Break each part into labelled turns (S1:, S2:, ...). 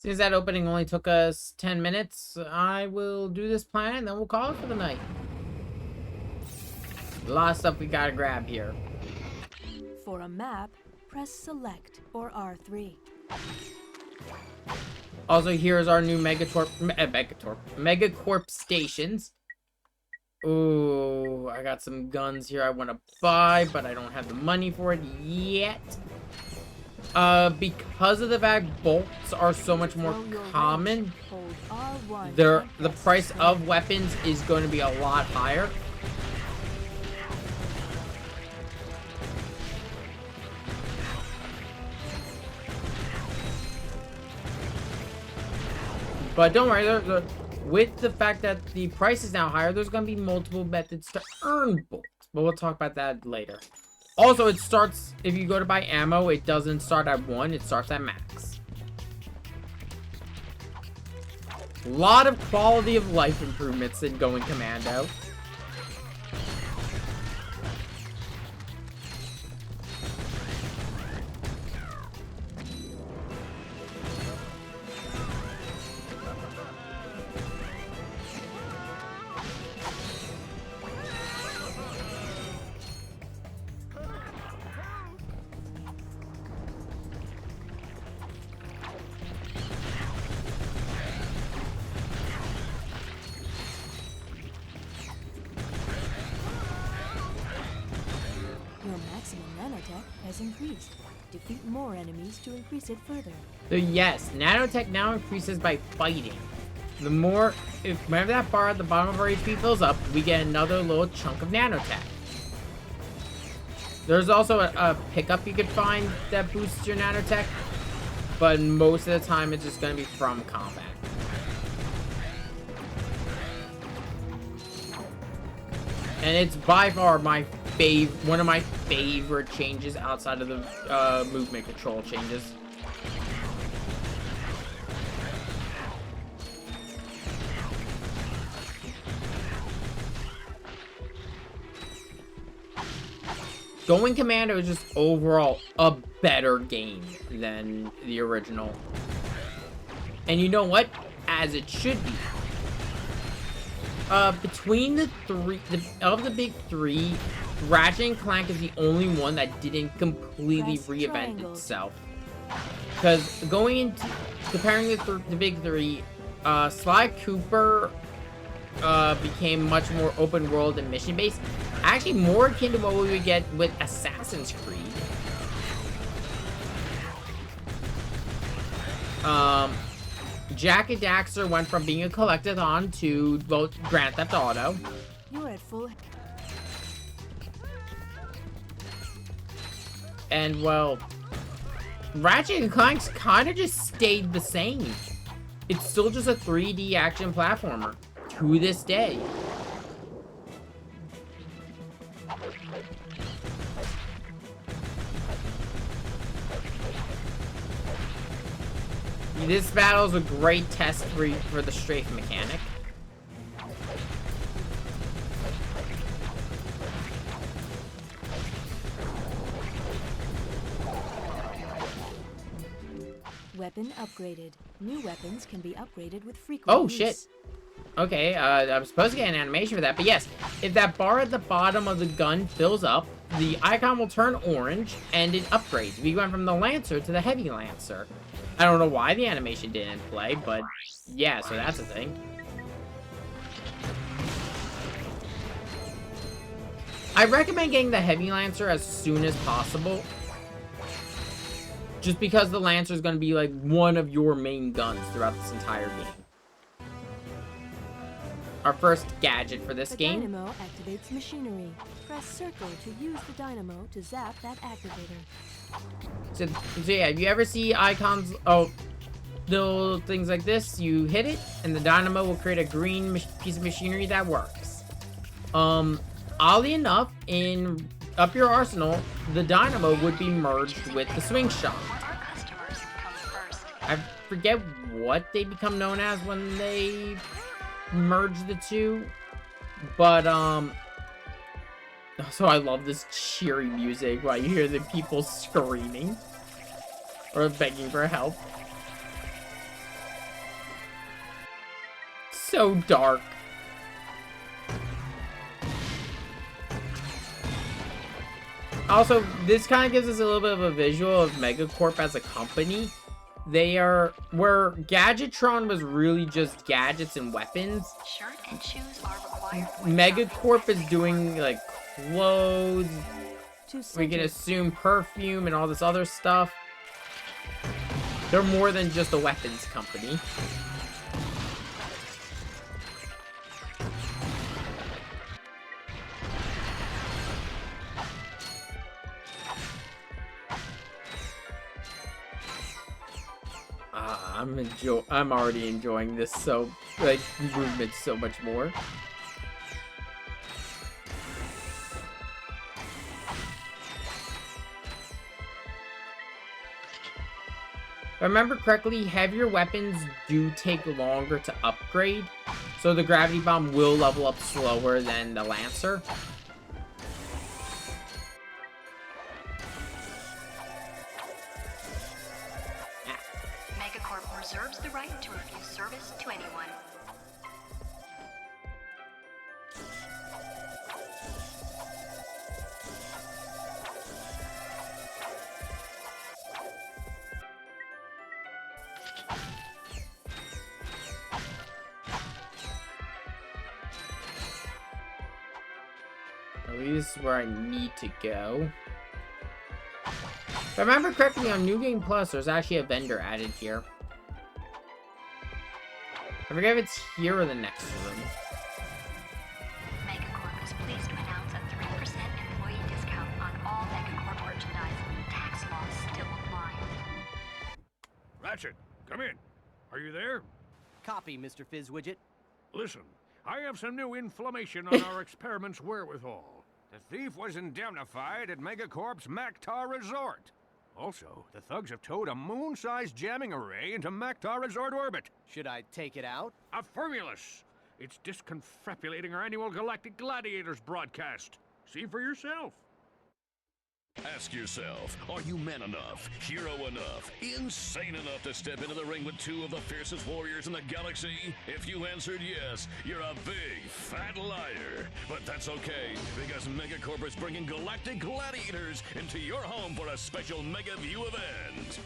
S1: Since that opening only took us 10 minutes, I will do this plan and then we'll call it for the night. A lot of stuff we gotta grab here.
S2: For a map, press select or R3.
S1: Also, here's our new Megacorp stations. Ooh, I got some guns here I want to buy, but I don't have the money for it yet. Because of the fact bolts are so much more common, the price of weapons is going to be a lot higher. But don't worry, with the fact that the price is now higher, there's going to be multiple methods to earn bolts. But we'll talk about that later. Also, it starts, if you go to buy ammo, it doesn't start at 1, it starts at max. A lot of quality of life improvements in going Commando.
S2: Has increased. Defeat more enemies to increase it further.
S1: So yes, nanotech now increases by fighting. The more, whenever that bar at the bottom of our HP fills up, we get another little chunk of nanotech. There's also a pickup you could find that boosts your nanotech, but most of the time it's just going to be from combat. And it's by far one of my favorite changes outside of the movement control changes. Going Commando is just overall a better game than the original. And you know what? As it should be. Between the big three, Ratchet and Clank is the only one that didn't completely reinvent itself. Because comparing the big three, Sly Cooper became much more open world and mission based. Actually, more akin to what we would get with Assassin's Creed. Jak and Daxter went from being a collectathon to both Grand Theft Auto.
S2: You're at full.
S1: And well, Ratchet and Clank's kind of just stayed the same. It's still just a 3D action platformer to this day. This battle is a great test for the strafe mechanic.
S2: Weapon upgraded. New weapons can be upgraded with frequent
S1: Oh,
S2: use.
S1: shit. Okay, I was supposed to get an animation for that, but yes, if that bar at the bottom of the gun fills up, the icon will turn orange, and it upgrades. We went from the Lancer to the Heavy Lancer. I don't know why the animation didn't play, but yeah, so that's a thing. I recommend getting the Heavy Lancer as soon as possible. Just because the Lancer is going to be like one of your main guns throughout this entire game. Our first gadget for this game.
S2: The dynamo activates machinery. Press circle to use the dynamo to zap that activator.
S1: So yeah, if you ever see icons, little things like this, you hit it, and the dynamo will create a green piece of machinery that works. Oddly enough, in Up Your Arsenal, the dynamo would be merged with the swing shot. I forget what they become known as when they merge the two, but so I love this cheery music while you hear the people screaming or begging for help. so dark. Also, this kind of gives us a little bit of a visual of Megacorp as a company. They are, where Gadgetron was really just gadgets and weapons.
S3: Shirt and shoes are required.
S1: Megacorp is doing like clothes. We
S2: center.
S1: can assume perfume and all this other stuff. They're more than just a weapons company. I'm already enjoying this movement so much more. If I remember correctly, heavier weapons do take longer to upgrade, so the gravity bomb will level up slower than the Lancer.
S3: Megacorp reserves the right to refuse service to anyone.
S1: This is where I need to go. If I remember correctly, on New Game Plus, there's actually a vendor added here. I forget if it's here or the next room.
S3: Megacorp is pleased to announce a 3% employee discount on all Megacorp merchandise. Tax laws still apply.
S4: Ratchet, come in. Are you there?
S5: Copy, Mr. Fizzwidget.
S4: Listen, I have some new information on our experiment's wherewithal. The thief was indemnified at Megacorp's Mactar Resort. Also, the thugs have towed a moon-sized jamming array into Mactar Resort orbit.
S5: Should I take it out?
S4: A Formulus! It's disconfabulating our annual Galactic Gladiators broadcast. See for yourself.
S6: Ask yourself, are you man enough, hero enough, insane enough to step into the ring with two of the fiercest warriors in the galaxy? If you answered yes, you're a big, fat liar. But that's okay, because Megacorp is bringing Galactic Gladiators into your home for a special Mega View event.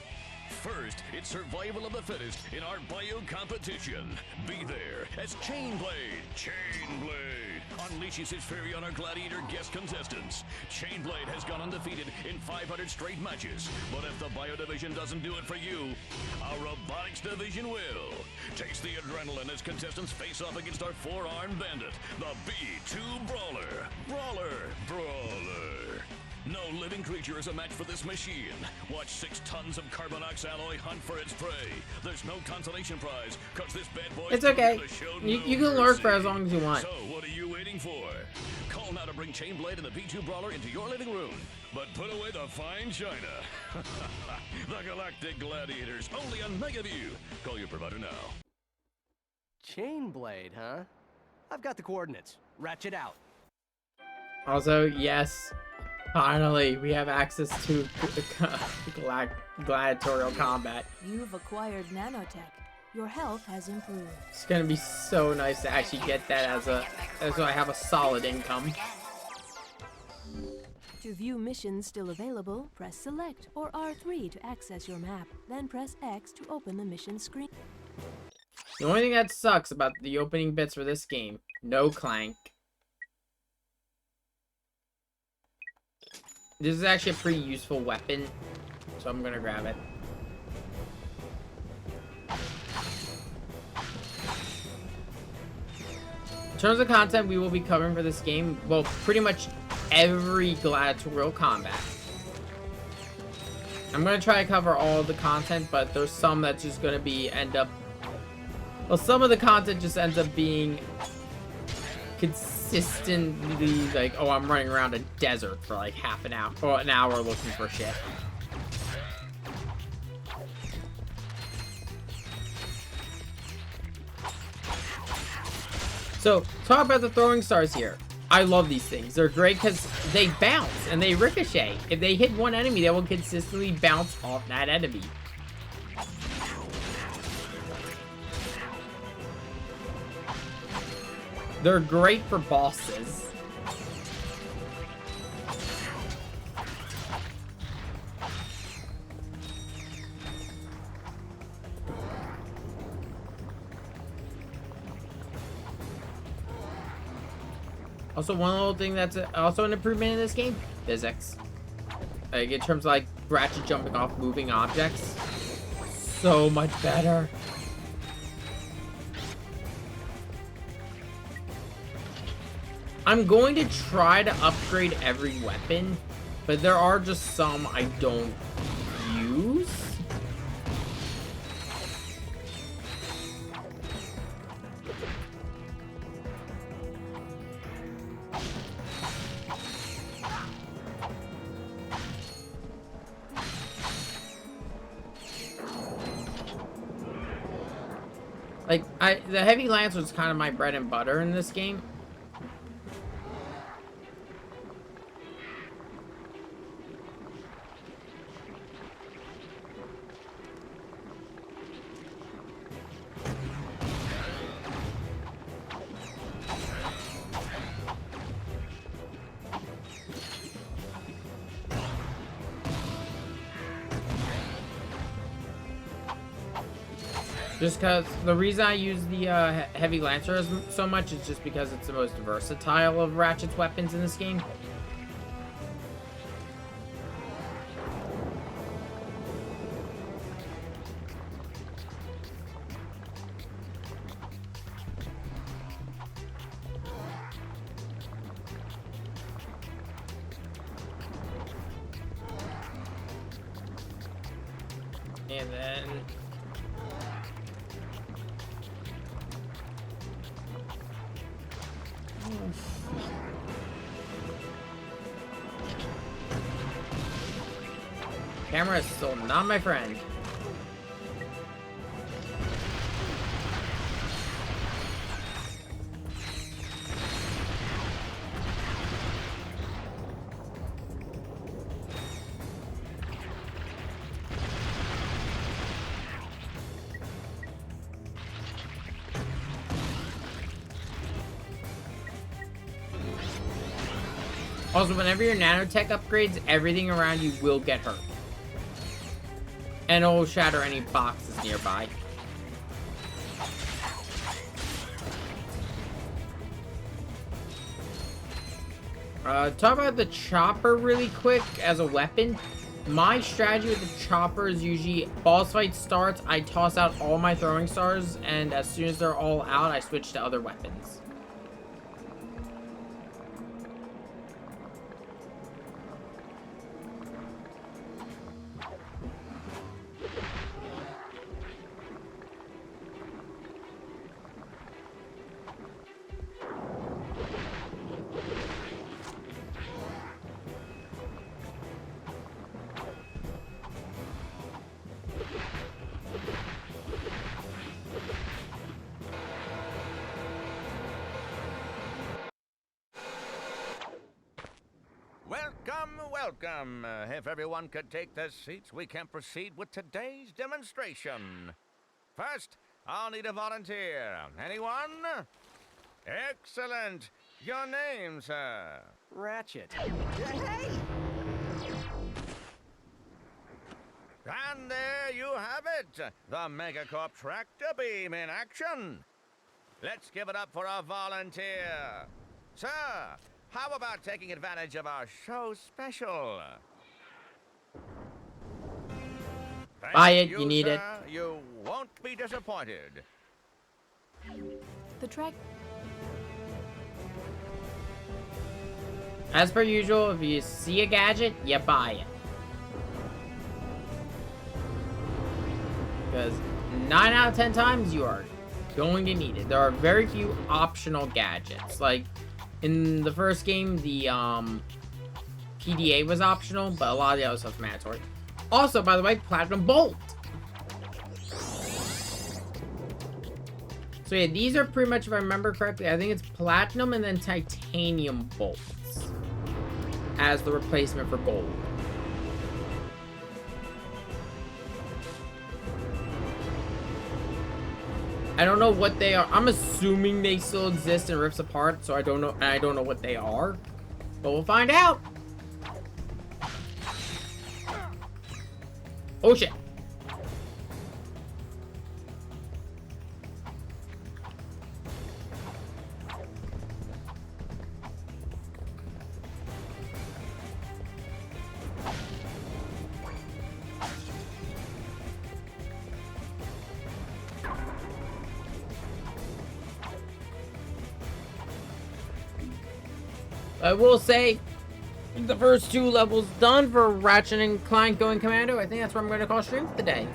S6: First, it's survival of the fittest in our bio competition. Be there as Chainblade unleashes his fury on our Gladiator guest contestants. Chainblade has gone undefeated in 500 straight matches, but if the bio division doesn't do it for you, our robotics division will. Taste the adrenaline as contestants face off against our four-armed bandit, the B2 Brawler. No living creature is a match for this machine. Watch 6 tons of Carbonox alloy hunt for its prey. There's no consolation prize, cause this bad boy.
S1: It's okay. You can lurk for as long as you want.
S6: So what are you waiting for? Call now to bring Chainblade and the B2 Brawler into your living room. But put away the fine china. The Galactic Gladiators, only on Megaview. Call your provider now.
S5: Chainblade, huh? I've got the coordinates. Ratchet out.
S1: Also, yes, finally, we have access to gladiatorial combat.
S2: You've acquired nanotech. Your health has improved.
S1: It's gonna be so nice to actually get that as I have a solid income.
S2: To view missions still available, press Select or R3 to access your map. Then press X to open the mission screen.
S1: The only thing that sucks about the opening bits for this game, no Clank. This is actually a pretty useful weapon, so I'm gonna grab it. In terms of content we will be covering for this game, well, pretty much every gladiatorial combat. I'm gonna try to cover all of the content, but there's some that's just gonna be well, some of the content just ends up being consistently like, oh, I'm running around a desert for like half an hour or an hour looking for shit. So, talk about the throwing stars here. I love these things. They're great because they bounce and they ricochet. If they hit one enemy, they will consistently bounce off that enemy. They're great for bosses. Also, one little thing that's also an improvement in this game, physics. Like, in terms of, like, Ratchet jumping off moving objects. So much better. I'm going to try to upgrade every weapon, but there are just some I don't use. Like, the heavy lance was kind of my bread and butter in this game. Just because the reason I use the heavy lancer so much is just because it's the most versatile of Ratchet's weapons in this game. And then camera is still not my friend. Also, whenever your nanotech upgrades, everything around you will get hurt. And it'll shatter any boxes nearby. Talk about the chopper really quick as a weapon. My strategy with the chopper is usually boss fight starts, I toss out all my throwing stars, and as soon as they're all out, I switch to other weapons.
S4: Welcome. If everyone could take their seats, we can proceed with today's demonstration. First, I'll need a volunteer. Anyone? Excellent. Your name, sir?
S5: Ratchet. Hey!
S4: And there you have it. The Megacorp tractor beam in action. Let's give it up for our volunteer. Sir, how about taking advantage of our show special?
S1: Buy it, you need it.
S4: You won't be disappointed.
S2: The track.
S1: As per usual, if you see a gadget, you buy it. Because 9 out of 10 times you are going to need it. There are very few optional gadgets. Like, in the first game, the PDA was optional, but a lot of the other stuff's mandatory. Also, by the way, Platinum Bolt! So yeah, these are pretty much, if I remember correctly, I think it's Platinum and then Titanium Bolts as the replacement for Gold. I don't know what they are. I'm assuming they still exist in Rifts Apart, so I don't know. I don't know what they are, but we'll find out. Oh shit. I will say, the first 2 levels done for Ratchet and Clank going Commando. I think that's where I'm going to call stream today.